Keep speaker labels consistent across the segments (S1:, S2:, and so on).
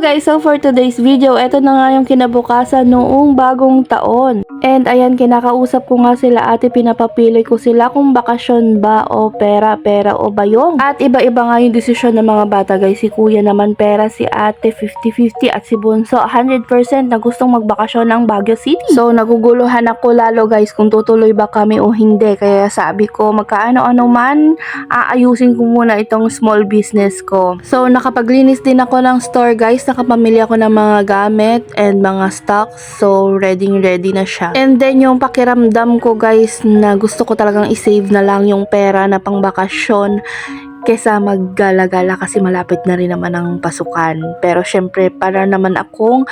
S1: guys, so for today's video, eto na nga yung kinabukasan noong bagong taon. And ayan, kinakausap ko nga sila ate, pinapapili ko sila kung bakasyon ba o pera o bayong. At iba-iba nga yung desisyon ng mga bata guys. Si kuya naman pera, si ate 50-50 at si bunso 100% na gustong magbakasyon ng Baguio City. So naguguluhan ako lalo guys kung tutuloy ba kami o hindi. Kaya sabi ko magkaano-ano man, aayusin ko muna itong small business ko. So nakapaglinis din ako ng store guys, nakapamili ako ng mga gamit and mga stocks. So ready na siya. And then yung pakiramdam ko guys na gusto ko talagang isave na lang yung pera na pang bakasyon kesa maggala-gala kasi malapit na rin naman ang pasukan. Pero syempre para akong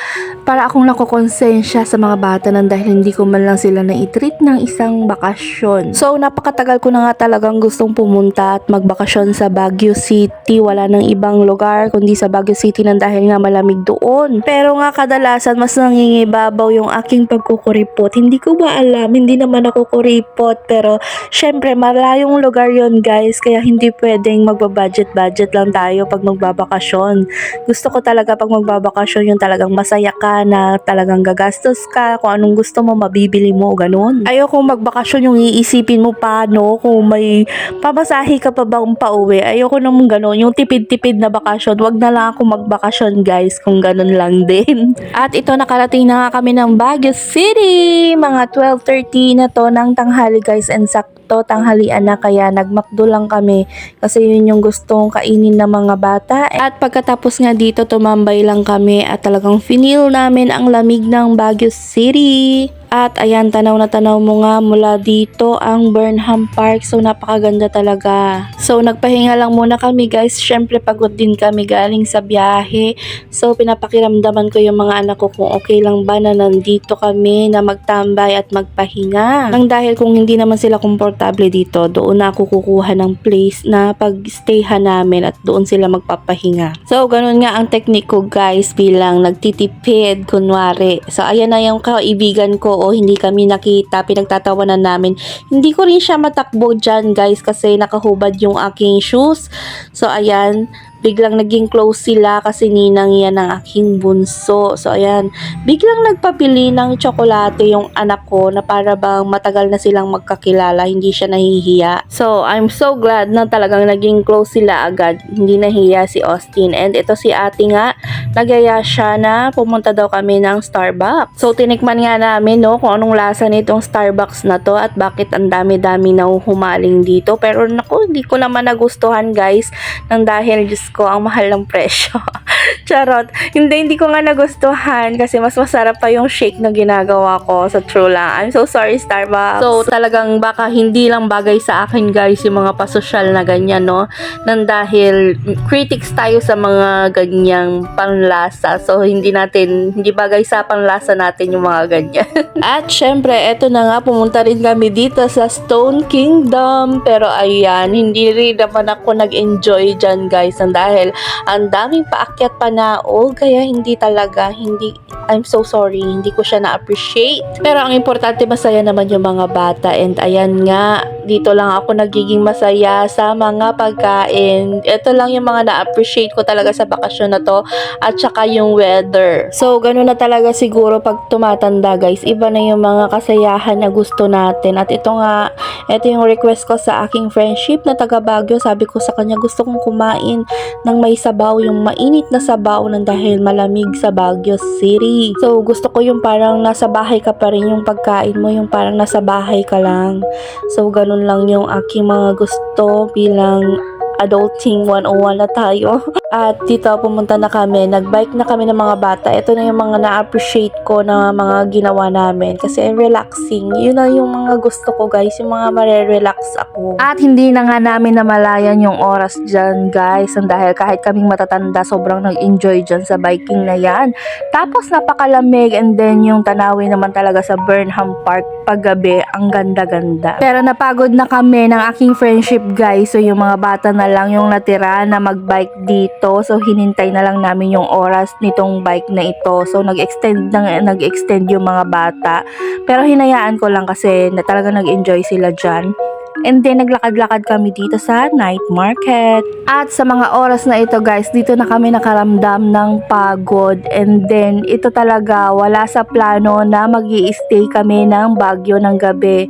S1: nakokonsensya sa mga bata nang dahil hindi ko man lang sila na-treat ng isang bakasyon. So napakatagal ko na nga talagang gustong pumunta at magbakasyon sa Baguio City. Wala nang ibang lugar kundi sa Baguio City nang dahil nga malamig doon. Pero nga kadalasan mas nangingibabaw yung aking pagkukuripot. Hindi ko ba alam, hindi naman ako kuripot, pero syempre malayong lugar yon guys, kaya hindi pwedeng magbabudget lang tayo pag magbabakasyon. Gusto ko talaga pag magbabakasyon yung talagang masaya ka, na talagang gagastos ka, kung anong gusto mo mabibili mo, ganun. Ayoko magbakasyon yung iisipin mo paano kung may pamasahe ka pa bang pauwi. Ayoko naman ganun, yung tipid-tipid na bakasyon. Wag na lang ako magbakasyon guys kung ganun lang din. At ito, nakarating na nga kami ng Baguio City. Mga 12:30 na to ng tanghali guys, and sakto tanghalian na, kaya nagmakdo lang kami kasi yun yung gustong kainin ng mga bata. At pagkatapos nga dito, tumambay lang kami at talagang finil namin ang lamig ng Baguio City. At ayan, tanaw na tanaw mo nga mula dito ang Burnham Park. So napakaganda talaga. So nagpahinga lang muna kami guys. Syempre pagod din kami galing sa biyahe. So pinapakiramdaman ko yung mga anak ko kung okay lang ba na nandito kami na magtambay at magpahinga. Nang dahil kung hindi naman sila komportable dito, doon na ako kukuha ng place na pag-stayhan namin at doon sila magpapahinga. So ganun nga ang technique ko guys bilang nagtitipid kunwari. So ayan na yung kaibigan ko, o hindi kami nakita, pinagtatawanan namin. Hindi ko rin siya matakbo dyan guys kasi nakahubad yung aking shoes. So ayan, biglang naging close sila kasi ninang yan ng aking bunso. So ayan, biglang nagpapili ng tsokolate yung anak ko na para bang matagal na silang magkakilala, hindi siya nahihiya. So I'm so glad na talagang naging close sila agad, hindi nahiya si Austin. And ito si ate nga, nagyaya siya na pumunta daw kami ng Starbucks. So tinikman nga namin no kung anong lasa nitong Starbucks na to at bakit ang dami-dami na humaling dito. Pero naku, hindi ko naman nagustuhan guys, nang dahil just ko ang mahal ng presyo. Charot. Hindi ko nga nagustuhan kasi mas masarap pa yung shake na ginagawa ko, sa true lang. I'm so sorry Starbucks. So talagang baka hindi lang bagay sa akin guys yung mga pasosyal na ganyan no, nang dahil critics tayo sa mga ganyang panlasa. So hindi bagay sa panlasa natin yung mga ganyan. At syempre eto na nga, pumunta rin kami dito sa Stone Kingdom. Pero ayan, hindi rin naman ako nag-enjoy dyan guys, dahil ang daming paakyat panaog, kaya I'm so sorry, hindi ko siya na-appreciate. Pero ang importante, masaya naman yung mga bata. And ayan nga, dito lang ako nagiging masaya sa mga pagkain. Ito lang yung mga na-appreciate ko talaga sa bakasyon na to, at saka yung weather. So ganun na talaga siguro pag tumatanda guys, iba na yung mga kasayahan na gusto natin. At ito yung request ko sa aking friendship na taga Baguio. Sabi ko sa kanya, gusto kong kumain ng may sabaw, yung mainit na sabaw, nang dahil malamig sa Baguio City. So gusto ko yung parang nasa bahay ka pa rin yung pagkain mo, yung parang nasa bahay ka lang. So ganun lang yung aking mga gusto bilang adulting 101 na tayo. At dito pumunta na kami, nagbike na kami ng mga bata. Ito na yung mga na-appreciate ko na mga ginawa namin kasi relaxing. Yun na yung mga gusto ko guys, yung mga marerelax ako. At hindi na nga namin namalayan yung oras dyan guys, dahil kahit kaming matatanda sobrang nag-enjoy dyan sa biking na yan. Tapos napakalamig, and then yung tanawin naman talaga sa Burnham Park paggabi, ang ganda-ganda. Pero napagod na kami ng aking friendship guys, so yung mga bata na lang yung natira na magbike dito. So hinintay na lang namin yung oras nitong bike na ito. So nag-extend yung mga bata. Pero hinayaan ko lang kasi talagang nag-enjoy sila dyan. And then naglakad-lakad kami dito sa night market. At sa mga oras na ito guys, dito na kami nakaramdam ng pagod. And then ito talaga wala sa plano na mag-i-stay kami ng Baguio ng gabi.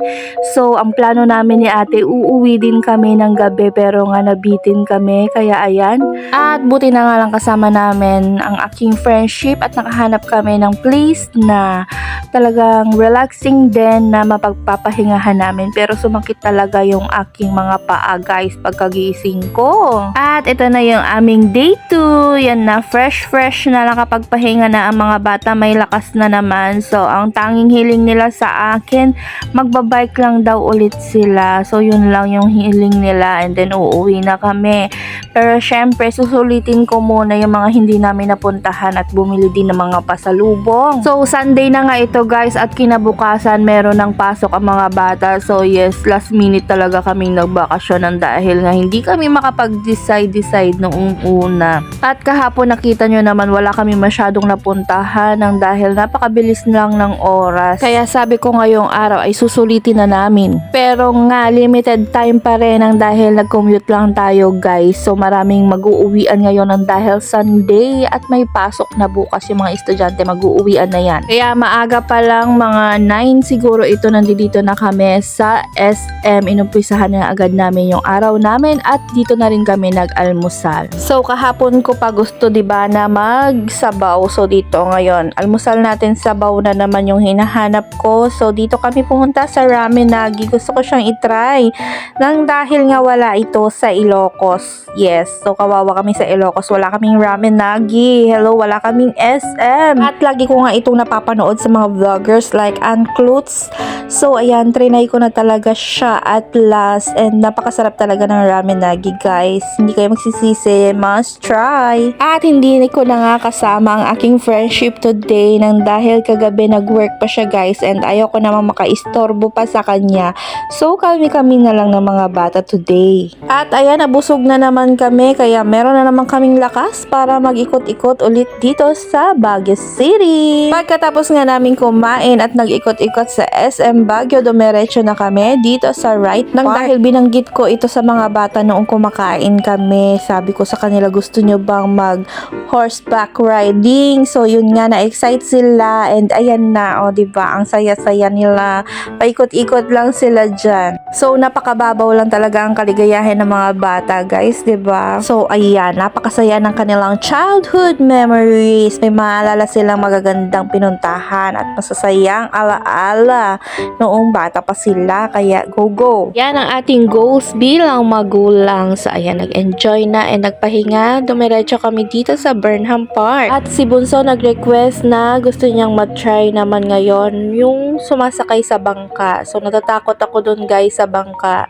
S1: So ang plano namin ni ate, uuwi din kami ng gabi pero nga nabitin kami. Kaya ayan. At buti na nga lang kasama namin ang aking friendship at nakahanap kami ng place na talagang relaxing din na mapagpapahingahan namin. Pero sumakit talaga yung aking mga paa guys pagkagising ko. At ito na yung aming day 2. Yan na, fresh na nakapagpahinga na ang mga bata. May lakas na naman. So ang tanging hiling nila sa akin, magbabike lang daw ulit sila. So yun lang yung hiling nila and then uuwi na kami. Pero syempre susulitin ko muna yung mga hindi namin napuntahan at bumili din ng mga pasalubong. So Sunday na nga ito guys at kinabukasan meron ng pasok ang mga bata. So yes, last minute talaga kaming nagbakasyon dahil nga hindi kami makapag-decide noong una. At kahapon nakita nyo naman wala kami masyadong napuntahan dahil napakabilis lang ng oras. Kaya sabi ko ngayong araw ay susulitin na namin. Pero nga limited time pa rin dahil nag-commute lang tayo guys. So maraming mag-uuwian ngayon dahil Sunday at may pasok na bukas yung mga estudyante mag-uuwian na yan. Kaya maaga pa lang mga 9 siguro ito nandito na kami sa SM. Inumpisahan na agad namin yung araw namin at dito na rin kami nag-almusal. So kahapon ko pa gusto 'di ba na magsabaw. So dito ngayon almusal natin sabaw na naman yung hinahanap ko. So dito kami pumunta sa Ramenagi. Gusto ko siyang i-try nang dahil nga wala ito sa Ilocos. Yes, so kawawa kami sa Ilocos. Wala kaming Ramenagi. Hello, wala kaming SM. At lagi ko nga itong napapanood sa mga vloggers like Ann Klutz. So ayan, trinay ko na talaga siya at last and napakasarap talaga ng Ramenagi guys. Hindi kayo magsisisi, must try. At hindi ko na nga kasama ang aking friendship today nang dahil kagabi nag-work pa siya guys and ayaw ko namang makaistorbo pa sa kanya. So kami na lang ng mga bata today. At ayan, nabusog na naman kami kaya meron na naman kaming lakas para mag-ikot-ikot ulit dito sa Baguio City. Pagkatapos nga namin kumain at nag-ikot-ikot sa SM Baguio, dumiretso na kami dito sa right nang dahil binanggit ko ito sa mga bata noong kumakain kami. Sabi ko sa kanila, gusto nyo bang mag horseback riding? So yun nga, na-excite sila and ayan na, o diba, ang saya-saya nila. Paikot-ikot lang sila dyan. So napakababaw lang talaga ang kaligayahan ng mga bata guys, diba? So ayan, napakasaya ng kanilang childhood memories. May maalala silang magagandang pinuntahan at masasayang alaala noong bata pa sila. Kaya go! Yan ang ating goals bilang magulang. So ayan, nag-enjoy na and nagpahinga. Dumiretso kami dito sa Burnham Park. At si Bunso nag-request na gusto niyang mag-try naman ngayon yung sumasakay sa bangka. So natatakot ako dun guys sa bangka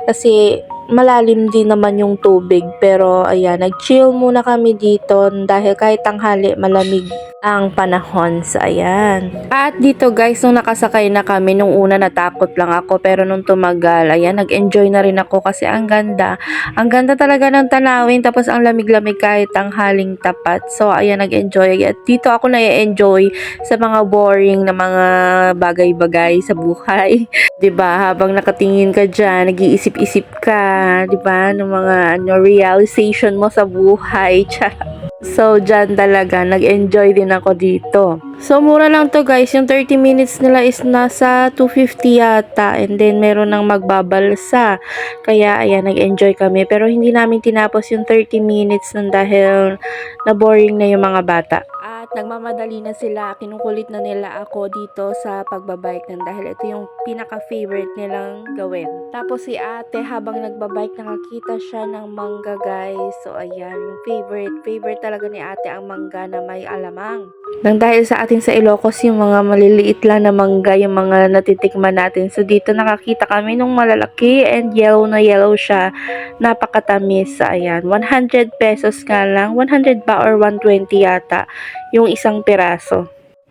S1: kasi malalim din naman yung tubig. Pero ayan, nag-chill muna kami dito dahil kahit tanghali malamig ang panahon. So ayan. At dito guys, nung nakasakay na kami, nung una natakot lang ako pero nung tumagal, ayan, nag-enjoy na rin ako kasi ang ganda. Ang ganda talaga ng tanawin tapos ang lamig-lamig kahit tanghaling tapat. So ayan, nag-enjoy. At dito ako na-enjoy sa mga boring na mga bagay-bagay sa buhay. 'Di ba? Habang nakatingin ka diyan, nag-iisip-isip ka, 'di ba? Ng mga realization mo sa buhay. So, dyan talaga, nag-enjoy din ako dito. So, mura lang to guys. Yung 30 minutes nila is nasa 250 yata. And then, meron ng magbabalsa. Kaya, ayan, nag-enjoy kami. Pero, hindi namin tinapos yung 30 minutes dahil na-boring na yung mga bata. At nagmamadali na sila, kinukulit na nila ako dito sa pagbabike dahil ito yung pinaka-favorite nilang gawin. Tapos si ate habang nagbabike nakakita siya ng mangga guys. So ayan, yung favorite talaga ni ate ang mangga na may alamang. Nang dahil sa atin sa Ilocos yung mga maliliit lang na mangga yung mga natitikman natin. So dito nakakita kami nung malalaki and yellow na yellow siya. Napakatamis. So ayan, 100 pesos nga lang. 100 ba or 120 yata yung isang piraso.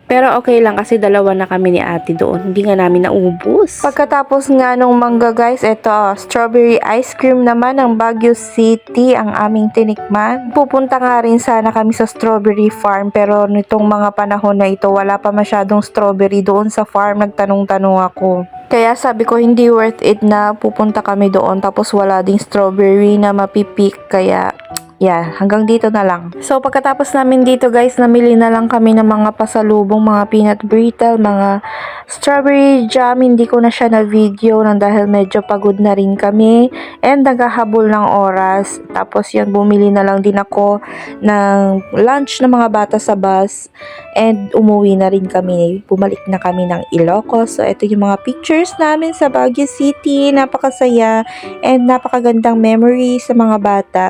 S1: Pero okay lang kasi dalawa na kami ni ate doon. Hindi nga namin naubos. Pagkatapos nga nung mangga guys, ito strawberry ice cream naman ng Baguio City ang aming tinikman. Pupunta nga rin sana kami sa strawberry farm pero nitong mga panahon na ito wala pa masyadong strawberry doon sa farm. Nagtanong-tanong ako. Kaya sabi ko hindi worth it na pupunta kami doon tapos wala ding strawberry na mapipik kaya yeah, hanggang dito na lang. So, pagkatapos namin dito guys, namili na lang kami ng mga pasalubong, mga peanut brittle, mga strawberry jam. Hindi ko na siya na video nang dahil medyo pagod na rin kami and naghahabol ng oras. Tapos yun, bumili na lang din ako ng lunch ng mga bata sa bus and umuwi na rin kami. Bumalik na kami ng Ilocos. So, ito yung mga pictures namin sa Baguio City. Napakasaya and napakagandang memory sa mga bata.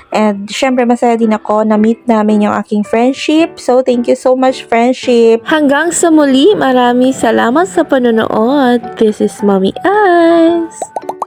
S1: And syempre masaya din ako na meet namin yung aking friendship. So thank you so much friendship. Hanggang sa muli, maraming salamat sa panonood. This is Mommy Eyes.